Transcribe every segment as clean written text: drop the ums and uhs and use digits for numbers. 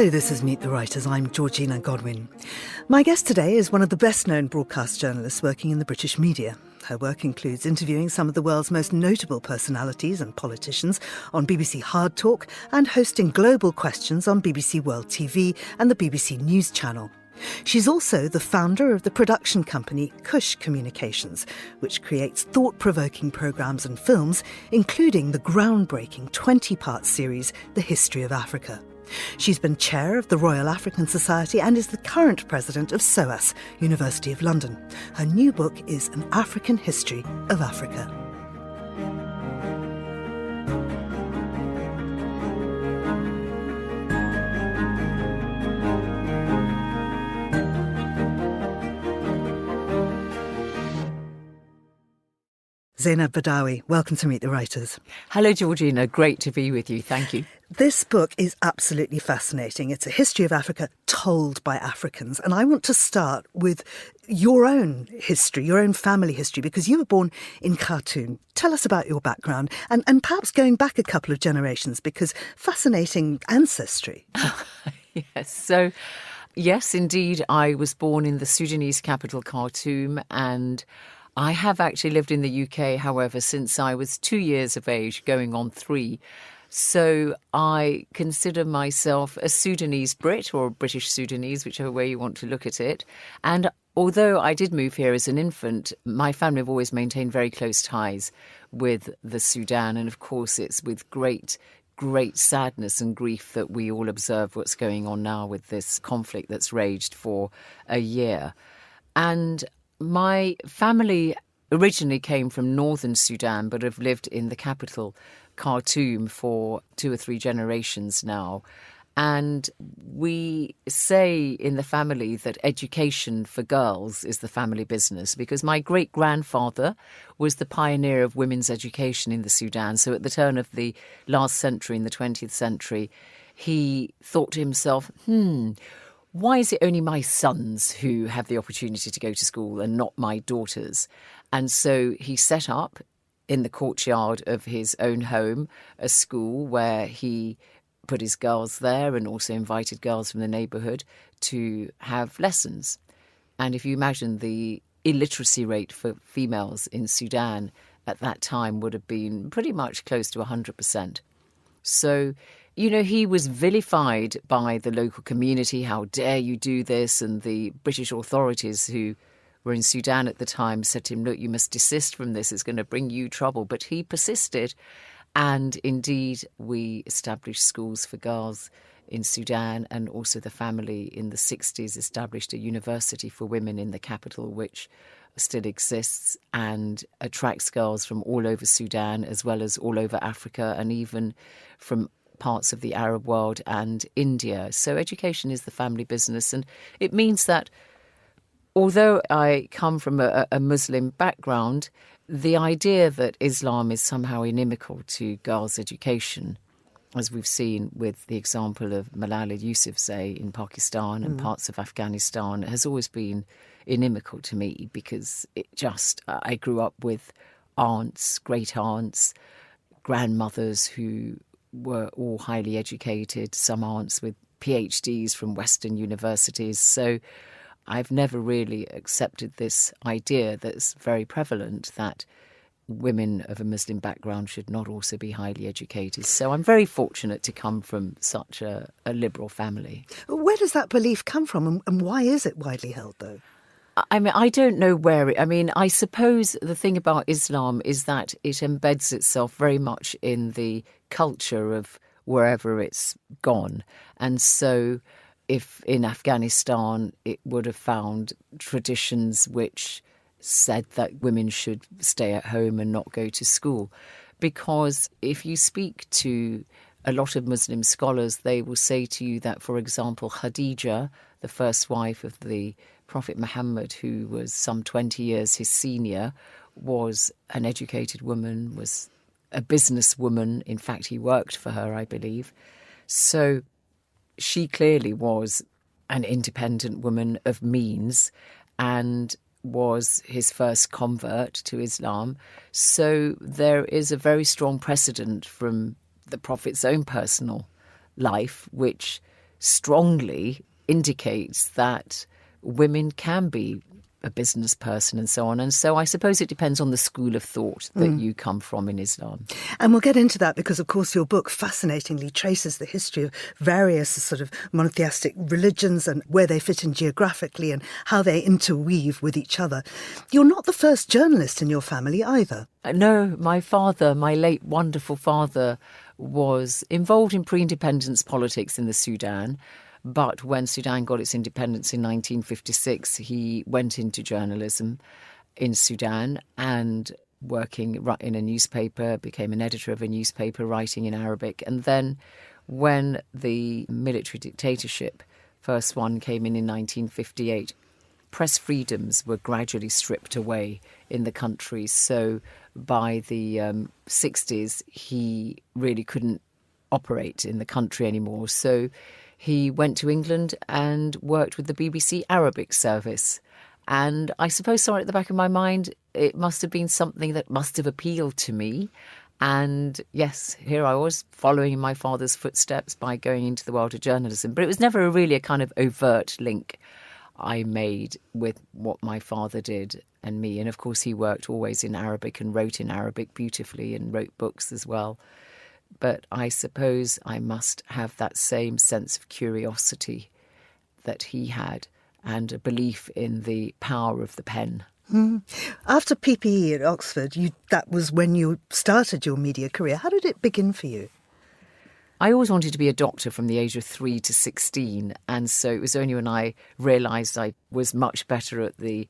Hello, this is Meet the Writers. I'm Georgina Godwin. My guest today is one of the best-known broadcast journalists working in the British media. Her work includes interviewing some of the world's most notable personalities and politicians on BBC Hard Talk and hosting Global Questions on BBC World TV and the BBC News Channel. She's also the founder of the production company Cush Communications, which creates thought-provoking programmes and films, including the groundbreaking 20-part series The History of Africa. She's been chair of the Royal African Society and is the current president of SOAS, University of London. Her new book is An African History of Africa. Zeinab Badawi, welcome to Meet the Writers. Hello, Georgina. Great to be with you. Thank you. This book is absolutely fascinating. It's a history of Africa told by Africans. And I want to start with your own history, your own family history, because you were born in Khartoum. Tell us about your background and perhaps going back a couple of generations, because fascinating ancestry. Yes, indeed, I was born in the Sudanese capital, Khartoum, and I have actually lived in the UK, however, since I was 2 years of age, going on 3. So I consider myself a Sudanese-Brit or British Sudanese, whichever way you want to look at it. And although I did move here as an infant, my family have always maintained very close ties with the Sudan. And of course, it's with great sadness and grief that we all observe what's going on now with this conflict that's raged for a year. And my family originally came from northern Sudan, but have lived in the capital, Khartoum, for 2 or 3 generations now. And we say in the family that education for girls is the family business, because my great-grandfather was the pioneer of women's education in the Sudan. So at the turn of the last century, in the 20th century, he thought to himself, why is it only my sons who have the opportunity to go to school and not my daughters? And so he set up in the courtyard of his own home a school where he put his girls there and also invited girls from the neighbourhood to have lessons. And if you imagine the illiteracy rate for females in Sudan at that time would have been pretty much close to 100%. So, he was vilified by the local community. How dare you do this? And the British authorities who were in Sudan at the time said to him, look, you must desist from this. It's going to bring you trouble. But he persisted. And indeed, we established schools for girls in Sudan, and also the family in the 60s established a university for women in the capital, which still exists and attracts girls from all over Sudan, as well as all over Africa, and even from parts of the Arab world and India. So education is the family business. And it means that although I come from a Muslim background, the idea that Islam is somehow inimical to girls' education, as we've seen with the example of Malala Yousafzai in Pakistan and parts of Afghanistan, has always been inimical to me, because I grew up with aunts, great aunts, grandmothers who were all highly educated, some aunts with PhDs from Western universities. So I've never really accepted this idea that's very prevalent, that women of a Muslim background should not also be highly educated. So I'm very fortunate to come from such a liberal family. Where does that belief come from, and why is it widely held, though? I don't know where I suppose the thing about Islam is that it embeds itself very much in the culture of wherever it's gone. And so if in Afghanistan it would have found traditions which said that women should stay at home and not go to school. Because if you speak to a lot of Muslim scholars, they will say to you that, for example, Khadija, the first wife of the Prophet Muhammad, who was some 20 years his senior, was an educated woman, was a businesswoman. In fact, he worked for her, I believe. So she clearly was an independent woman of means and was his first convert to Islam. So there is a very strong precedent from the Prophet's own personal life, which strongly indicates that women can be a business person and so on. And so I suppose it depends on the school of thought that you come from in Islam. And we'll get into that because, of course, your book fascinatingly traces the history of various sort of monotheistic religions and where they fit in geographically and how they interweave with each other. You're not the first journalist in your family either. No, my father, my late wonderful father, was involved in pre-independence politics in the Sudan. But when Sudan got its independence in 1956, he went into journalism in Sudan and working in a newspaper, became an editor of a newspaper, writing in Arabic. And then when the military dictatorship, first one, came in 1958, press freedoms were gradually stripped away in the country. So by the 60s, he really couldn't operate in the country anymore. So he went to England and worked with the BBC Arabic service. And I suppose somewhere at the back of my mind, it must have been something that must have appealed to me. And yes, here I was following in my father's footsteps by going into the world of journalism. But it was never really a kind of overt link I made with what my father did and me. And of course, he worked always in Arabic and wrote in Arabic beautifully and wrote books as well. But I suppose I must have that same sense of curiosity that he had and a belief in the power of the pen. After PPE at Oxford, that was when you started your media career. How did it begin for you? I always wanted to be a doctor from the age of 3 to 16. And so it was only when I realised I was much better at the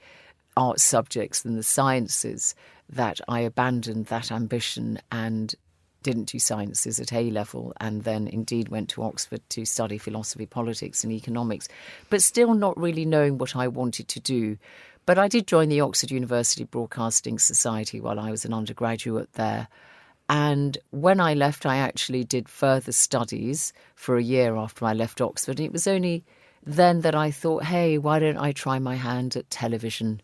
art subjects than the sciences that I abandoned that ambition and didn't do sciences at A-level, and then indeed went to Oxford to study philosophy, politics and economics, but still not really knowing what I wanted to do. But I did join the Oxford University Broadcasting Society while I was an undergraduate there. And when I left, I actually did further studies for a year after I left Oxford. And it was only then that I thought, hey, why don't I try my hand at television?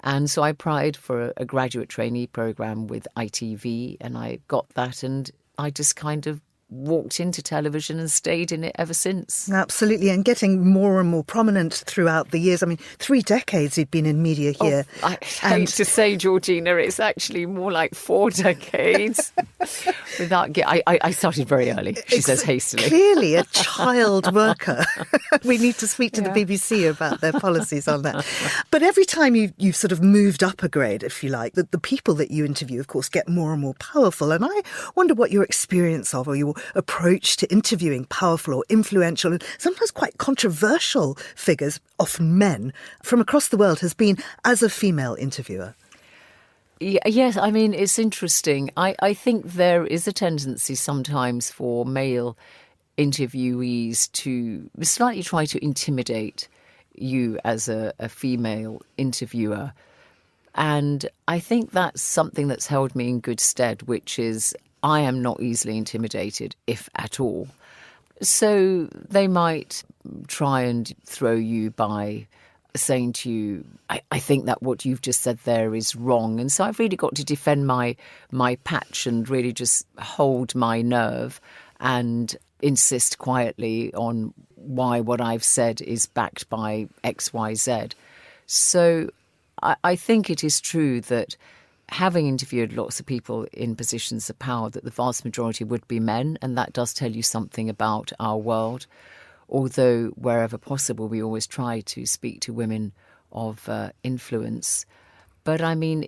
And so I applied for a graduate trainee programme with ITV, and I got that, and I just kind of walked into television and stayed in it ever since. Absolutely, and getting more and more prominent throughout the years. I mean, 3 decades you've been in media here. Oh, I hate to say, Georgina, it's actually more like 4 decades. I started very early, she says hastily. Clearly a child worker. We need to speak to the BBC about their policies on that. But every time you've sort of moved up a grade, if you like, the people that you interview, of course, get more and more powerful. And I wonder what your experience of or your approach to interviewing powerful or influential and sometimes quite controversial figures, often men, from across the world has been as a female interviewer. Yes, I mean, it's interesting. I think there is a tendency sometimes for male interviewees to slightly try to intimidate you as a female interviewer. And I think that's something that's held me in good stead, which is I am not easily intimidated, if at all. So they might try and throw you by saying to you, I think that what you've just said there is wrong. And so I've really got to defend my patch and really just hold my nerve and insist quietly on why what I've said is backed by X, Y, Z. So I think it is true that having interviewed lots of people in positions of power, that the vast majority would be men, and that does tell you something about our world. Although wherever possible, we always try to speak to women of influence. But I mean,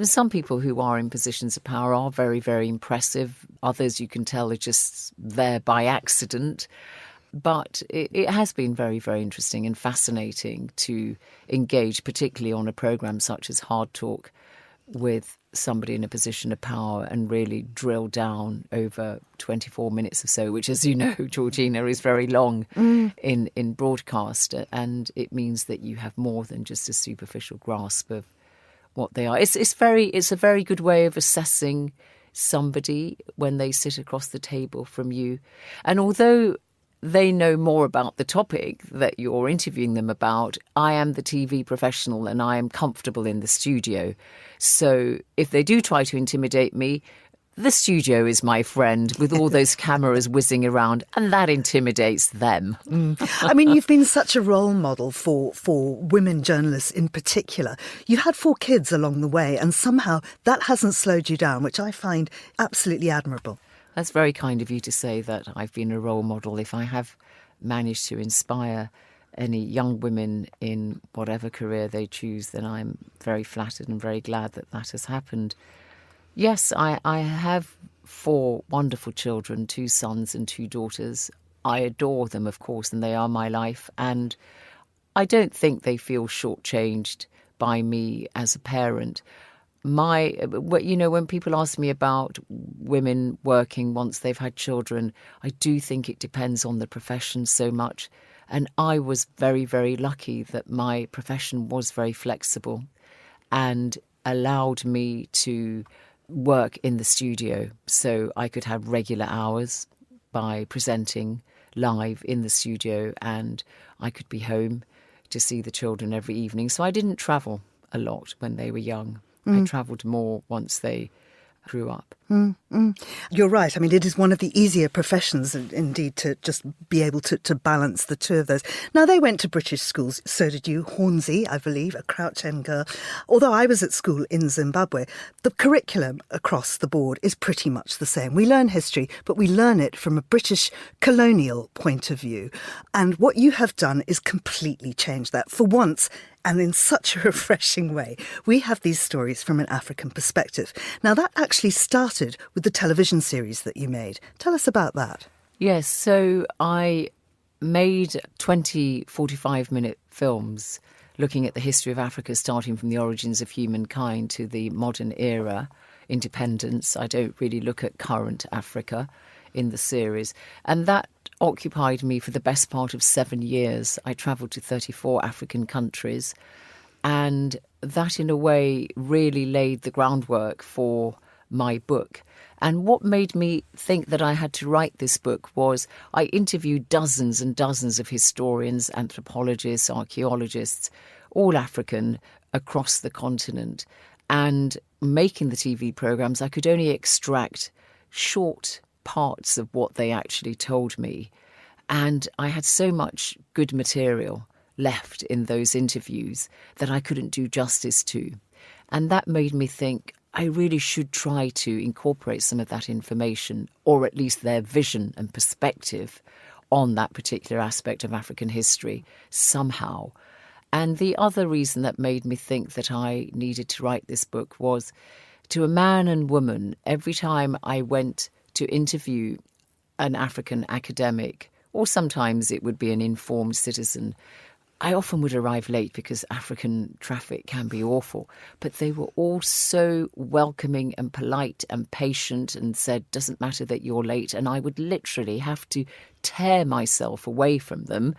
some people who are in positions of power are very, very impressive. Others, you can tell, are just there by accident. But it has been very, very interesting and fascinating to engage, particularly on a programme such as Hard Talk, with somebody in a position of power and really drill down over 24 minutes or so, which, as you know, Georgina, is very long in broadcast. And it means that you have more than just a superficial grasp of what they are. It's a very good way of assessing somebody when they sit across the table from you. And although they know more about the topic that you're interviewing them about, I am the TV professional and I am comfortable in the studio. So if they do try to intimidate me, the studio is my friend with all those cameras whizzing around, and that intimidates them. I mean, you've been such a role model for women journalists in particular. You had 4 kids along the way, and somehow that hasn't slowed you down, which I find absolutely admirable. That's very kind of you to say that I've been a role model. If I have managed to inspire any young women in whatever career they choose, then I'm very flattered and very glad that that has happened. Yes, I have 4 wonderful children, 2 sons and 2 daughters. I adore them, of course, and they are my life. And I don't think they feel shortchanged by me as a parent. When people ask me about women working once they've had children, I do think it depends on the profession so much. And I was very, very lucky that my profession was very flexible and allowed me to work in the studio, so I could have regular hours by presenting live in the studio, and I could be home to see the children every evening. So I didn't travel a lot when they were young. I travelled more once they grew up. You're right. I mean, it is one of the easier professions, indeed, to just be able to balance the two of those. Now, they went to British schools. So did you. Hornsey, I believe, a Crouch End girl. Although I was at school in Zimbabwe, the curriculum across the board is pretty much the same. We learn history, but we learn it from a British colonial point of view. And what you have done is completely change that. For once, and in such a refreshing way, we have these stories from an African perspective. Now, that actually started with the television series that you made. Tell us about that. Yes, so I made 20 45-minute films looking at the history of Africa, starting from the origins of humankind to the modern era, independence. I don't really look at current Africa in the series. And that occupied me for the best part of 7 years. I travelled to 34 African countries, and that in a way really laid the groundwork for my book. And what made me think that I had to write this book was I interviewed dozens and dozens of historians, anthropologists, archaeologists, all African, across the continent. And making the TV programmes, I could only extract short parts of what they actually told me. And I had so much good material left in those interviews that I couldn't do justice to. And that made me think I really should try to incorporate some of that information, or at least their vision and perspective on that particular aspect of African history somehow. And the other reason that made me think that I needed to write this book was, to a man and woman, every time I went to interview an African academic, or sometimes it would be an informed citizen, I often would arrive late because African traffic can be awful, but they were all so welcoming and polite and patient and said, doesn't matter that you're late. And I would literally have to tear myself away from them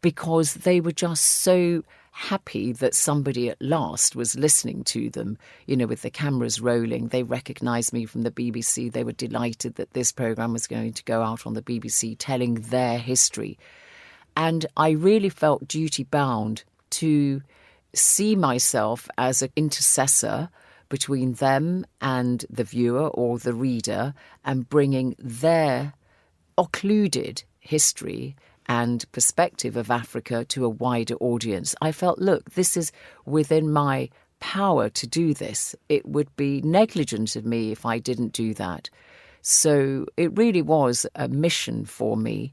because they were just so happy that somebody at last was listening to them, with the cameras rolling. They recognised me from the BBC. They were delighted that this programme was going to go out on the BBC telling their history. And I really felt duty-bound to see myself as an intercessor between them and the viewer or the reader, and bringing their occluded history and perspective of Africa to a wider audience. I felt, look, this is within my power to do this. It would be negligent of me if I didn't do that. So it really was a mission for me.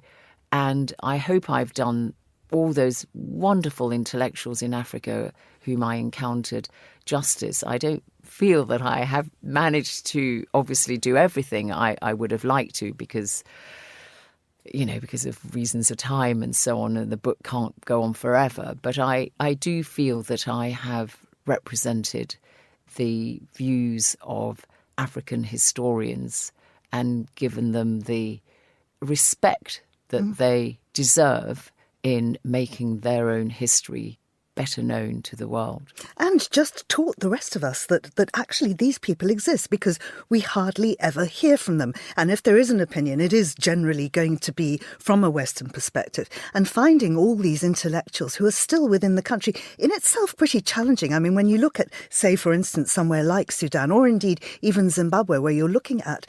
And I hope I've done all those wonderful intellectuals in Africa whom I encountered justice. I don't feel that I have managed to obviously do everything I would have liked to because of reasons of time and so on, and the book can't go on forever. But I do feel that I have represented the views of African historians and given them the respect that they deserve in making their own history better known to the world. And just taught the rest of us that actually these people exist, because we hardly ever hear from them. And if there is an opinion, it is generally going to be from a Western perspective. And finding all these intellectuals who are still within the country, in itself pretty challenging. I mean, when you look at, say, for instance, somewhere like Sudan, or indeed even Zimbabwe, where you're looking at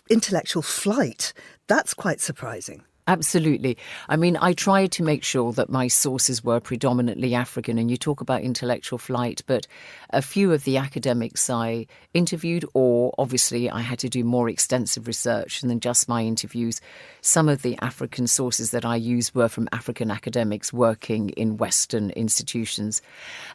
intellectual flight, that's quite surprising. Absolutely. I mean, I tried to make sure that my sources were predominantly African, and you talk about intellectual flight, but a few of the academics I interviewed, or obviously I had to do more extensive research than just my interviews. Some of the African sources that I used were from African academics working in Western institutions.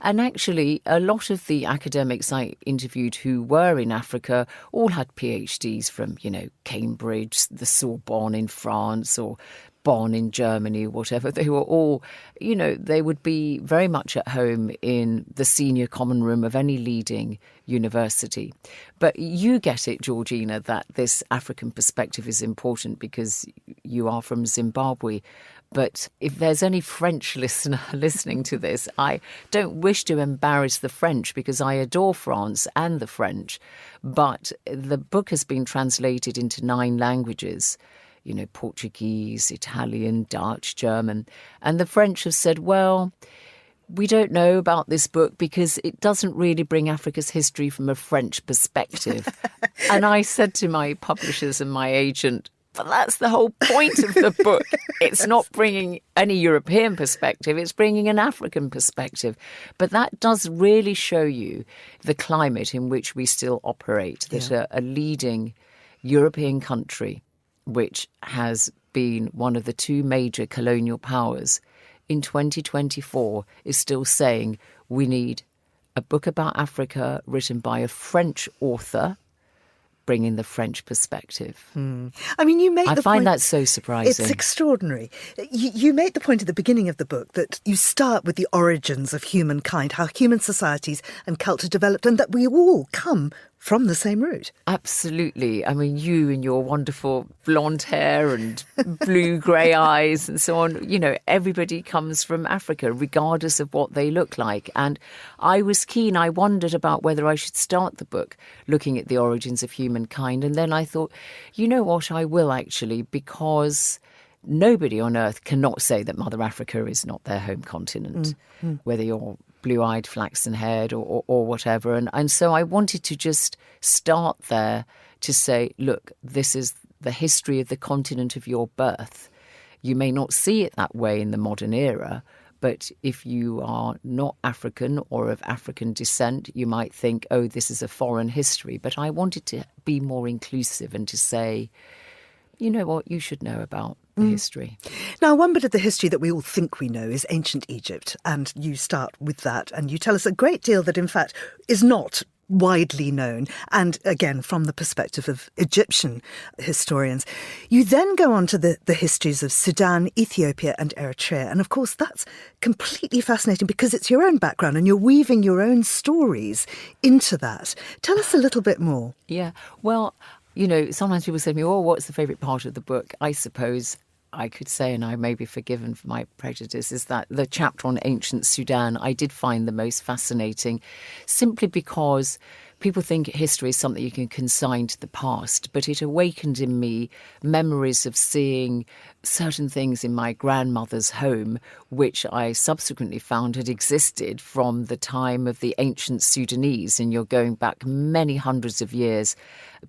And actually, a lot of the academics I interviewed who were in Africa all had PhDs from, Cambridge, the Sorbonne in France, or Bonn in Germany, whatever. They were all, they would be very much at home in the senior common room of any leading university. But you get it, Georgina, that this African perspective is important because you are from Zimbabwe. But if there's any French listener listening to this, I don't wish to embarrass the French because I adore France and the French. But the book has been translated into 9 languages. Portuguese, Italian, Dutch, German. And the French have said, well, we don't know about this book because it doesn't really bring Africa's history from a French perspective. And I said to my publishers and my agent, but that's the whole point of the book. It's not bringing any European perspective, it's bringing an African perspective. But that does really show you the climate in which we still operate, that a leading European country, which has been one of the 2 major colonial powers, in 2024 is still saying we need a book about Africa written by a French author, bringing the French perspective. I mean, you make the point. I find that so surprising. It's extraordinary. You make the point at the beginning of the book that you start with the origins of humankind, how human societies and culture developed, and that we all come from the same root. Absolutely. I mean, you and your wonderful blonde hair and blue-grey eyes and so on, everybody comes from Africa, regardless of what they look like. And I was keen. I wondered about whether I should start the book looking at the origins of humankind. And then I thought, you know what, I will actually, because nobody on earth cannot say that Mother Africa is not their home continent, whether you're blue-eyed, flaxen-haired or whatever. And so I wanted to just start there to say, look, this is the history of the continent of your birth. You may not see it that way in the modern era, but if you are not African or of African descent, you might think, oh, this is a foreign history. But I wanted to be more inclusive and to say, you know what, you should know about the history. Now, one bit of the history that we all think we know is ancient Egypt, and you start with that, and you tell us a great deal that, in fact, is not widely known, and again, from the perspective of Egyptian historians. You then go on to the histories of Sudan, Ethiopia and Eritrea, and of course that's completely fascinating because it's your own background and you're weaving your own stories into that. Tell us a little bit more. Yeah, well, sometimes people say to me, oh, what's the favourite part of the book? I suppose I could say, and I may be forgiven for my prejudice, is that the chapter on ancient Sudan I did find the most fascinating, simply because people think history is something you can consign to the past, but it awakened in me memories of seeing certain things in my grandmother's home, which I subsequently found had existed from the time of the ancient Sudanese, and you're going back many hundreds of years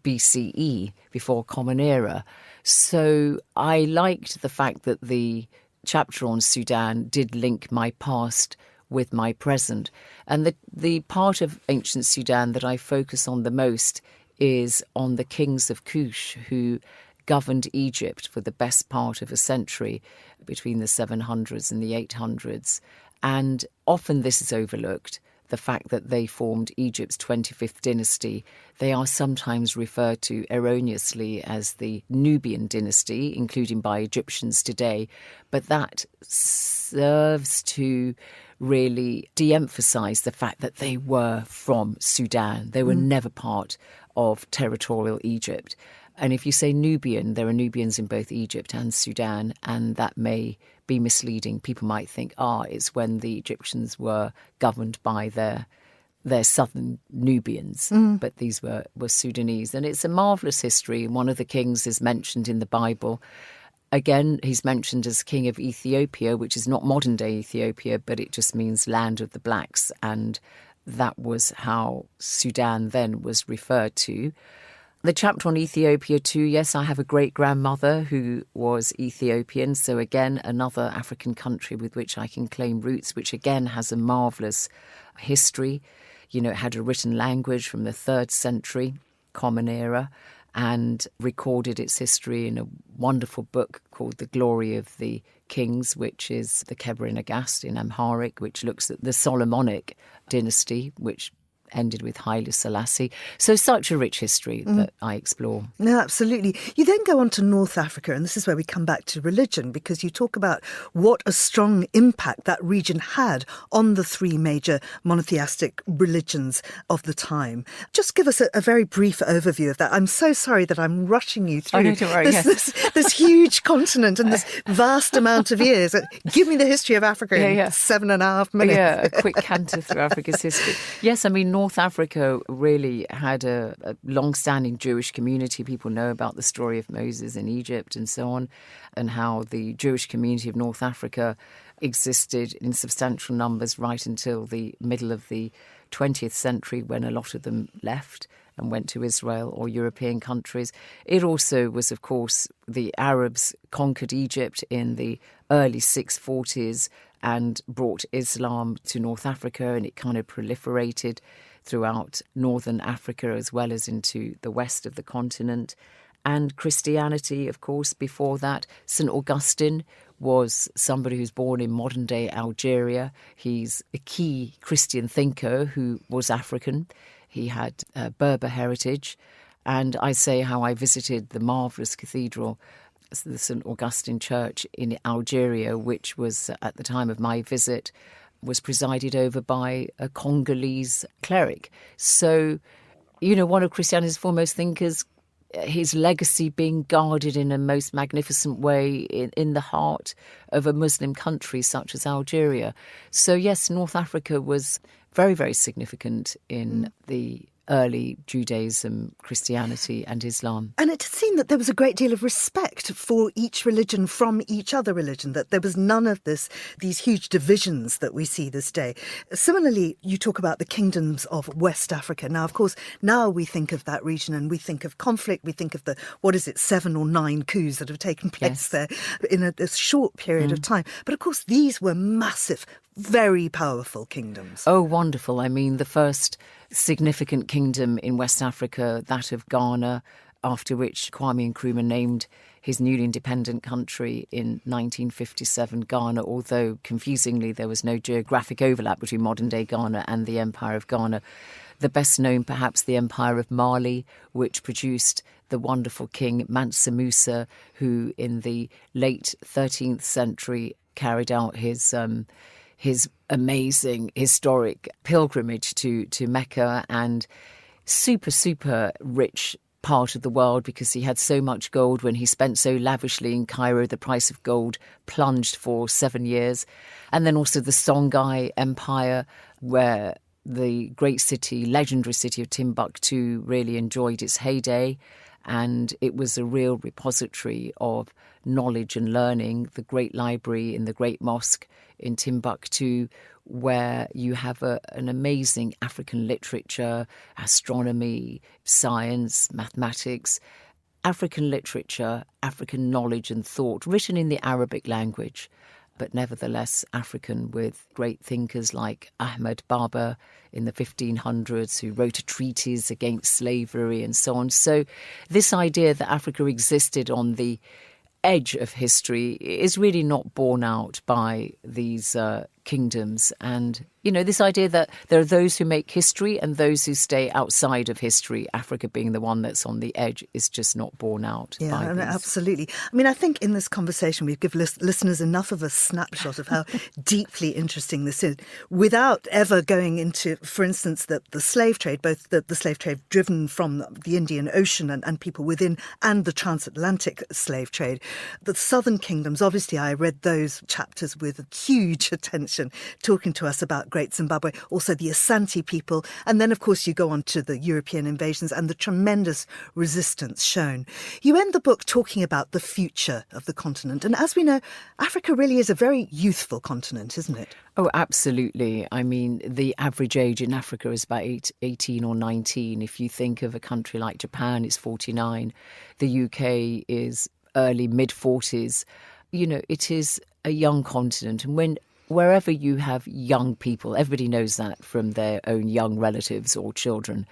BCE, before Common Era. So I liked the fact that the chapter on Sudan did link my past with my present. And the part of ancient Sudan that I focus on the most is on the kings of Kush, who governed Egypt for the best part of a century between the 700s and the 800s. And often this is overlooked, the fact that they formed Egypt's 25th dynasty. They are sometimes referred to erroneously as the Nubian dynasty, including by Egyptians today. But that serves to really de-emphasise the fact that they were from Sudan. They were never part of territorial Egypt. And if you say Nubian, there are Nubians in both Egypt and Sudan, and that may be misleading. People might think, it's when the Egyptians were governed by their southern Nubians, but these were Sudanese. And it's a marvellous history. One of the kings is mentioned in the Bible. Again, he's mentioned as king of Ethiopia, which is not modern-day Ethiopia, but it just means land of the blacks. And that was how Sudan then was referred to. The chapter on Ethiopia too, yes, I have a great-grandmother who was Ethiopian. So again, another African country with which I can claim roots, which again has a marvellous history. You know, it had a written language from the 3rd century, Common Era, and recorded its history in a wonderful book called The Glory of the Kings, which is the Kebra Nagast in Amharic, which looks at the Solomonic dynasty, which ended with Haile Selassie. So such a rich history that I explore. No, absolutely. You then go on to North Africa, and this is where we come back to religion, because you talk about what a strong impact that region had on the 3 major monotheistic religions of the time. Just give us a very brief overview of that. I'm so sorry that I'm rushing you through no, don't worry, this huge continent and this vast amount of years. Give me the history of Africa in 7.5 minutes. Yeah, a quick canter through Africa's history. Yes, I mean, North Africa really had a long-standing Jewish community. People know about the story of Moses in Egypt and so on, and how the Jewish community of North Africa existed in substantial numbers right until the middle of the 20th century, when a lot of them left and went to Israel or European countries. It also was, of course, the Arabs conquered Egypt in the early 640s and brought Islam to North Africa, and it kind of proliferated throughout northern Africa as well as into the west of the continent. And Christianity, of course, before that. St. Augustine was somebody who's born in modern-day Algeria. He's a key Christian thinker who was African. He had Berber heritage. And I say how I visited the marvellous cathedral, the St. Augustine Church in Algeria, which was, at the time of my visit, was presided over by a Congolese cleric. So, you know, one of Christianity's foremost thinkers, his legacy being guarded in a most magnificent way in the heart of a Muslim country such as Algeria. So, yes, North Africa was very, very significant in the early Judaism, Christianity and Islam. And it seemed that there was a great deal of respect for each religion from each other religion, that there was none of these huge divisions that we see this day. Similarly, you talk about the kingdoms of West Africa. Now, of course, now we think of that region and we think of conflict. We think of 7 or 9 coups that have taken place there in a short period of time. But of course, these were massive, very powerful kingdoms. Oh, wonderful. I mean, the first significant kingdom in West Africa, that of Ghana, after which Kwame Nkrumah named his newly independent country in 1957, Ghana, although confusingly there was no geographic overlap between modern-day Ghana and the Empire of Ghana. The best known, perhaps, the Empire of Mali, which produced the wonderful King Mansa Musa, who in the late 13th century carried out his amazing historic pilgrimage to Mecca, and super rich part of the world because he had so much gold. When he spent so lavishly in Cairo, the price of gold plunged for 7 years. And then also the Songhai Empire, where the great city, legendary city of Timbuktu really enjoyed its heyday. And it was a real repository of knowledge and learning. The great library in the Great Mosque in Timbuktu, where you have an amazing African literature, astronomy, science, mathematics, African literature, African knowledge and thought, written in the Arabic language, but nevertheless African, with great thinkers like Ahmed Baba in the 1500s, who wrote a treatise against slavery and so on. So this idea that Africa existed on the edge of history is really not borne out by these kingdoms. And, this idea that there are those who make history and those who stay outside of history, Africa being the one that's on the edge, is just not borne out. Yeah, absolutely. I mean, I think in this conversation we give listeners enough of a snapshot of how deeply interesting this is without ever going into, for instance, the slave trade, both the slave trade driven from the Indian Ocean and people within, and the transatlantic slave trade. The southern kingdoms, obviously, I read those chapters with huge attention, talking to us about Great Zimbabwe, also the Asante people. And then, of course, you go on to the European invasions and the tremendous resistance shown. You end the book talking about the future of the continent. And as we know, Africa really is a very youthful continent, isn't it? Oh, absolutely. I mean, the average age in Africa is about 18 or 19. If you think of a country like Japan, it's 49. The UK is early, mid-40s. It is a young continent. And wherever you have young people, everybody knows that from their own young relatives or children,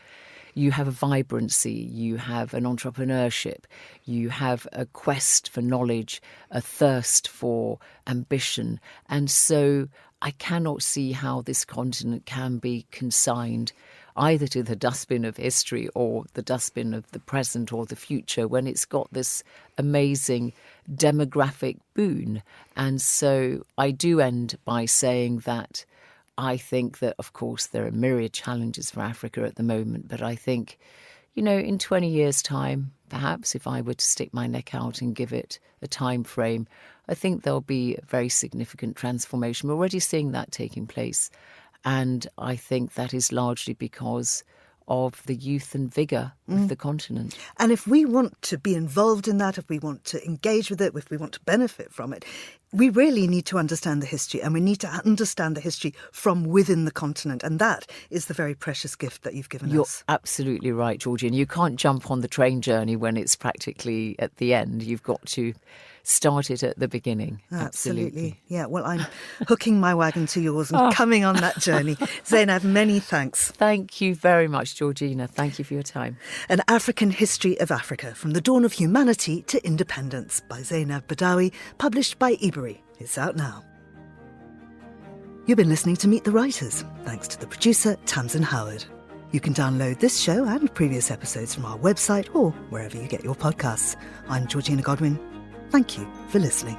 you have a vibrancy, you have an entrepreneurship, you have a quest for knowledge, a thirst for ambition. And so I cannot see how this continent can be consigned either to the dustbin of history or the dustbin of the present or the future when it's got this amazing demographic boon. And so I do end by saying that I think that, of course, there are myriad challenges for Africa at the moment, but I think, in 20 years' time, perhaps if I were to stick my neck out and give it a time frame, I think there'll be a very significant transformation. We're already seeing that taking place. And I think that is largely because of the youth and vigour of the continent. And if we want to be involved in that, if we want to engage with it, if we want to benefit from it, we really need to understand the history, and we need to understand the history from within the continent. And that is the very precious gift that you've given us. You're absolutely right, Georgie. And you can't jump on the train journey when it's practically at the end. You've got to start it at the beginning. Absolutely. Yeah, well, I'm hooking my wagon to yours and coming on that journey. Zeinab, many thanks. Thank you very much, Georgina. Thank you for your time. An African History of Africa, From the Dawn of Humanity to Independence by Zeinab Badawi, published by Ebury. It's out now. You've been listening to Meet the Writers, thanks to the producer, Tamsin Howard. You can download this show and previous episodes from our website or wherever you get your podcasts. I'm Georgina Godwin. Thank you for listening.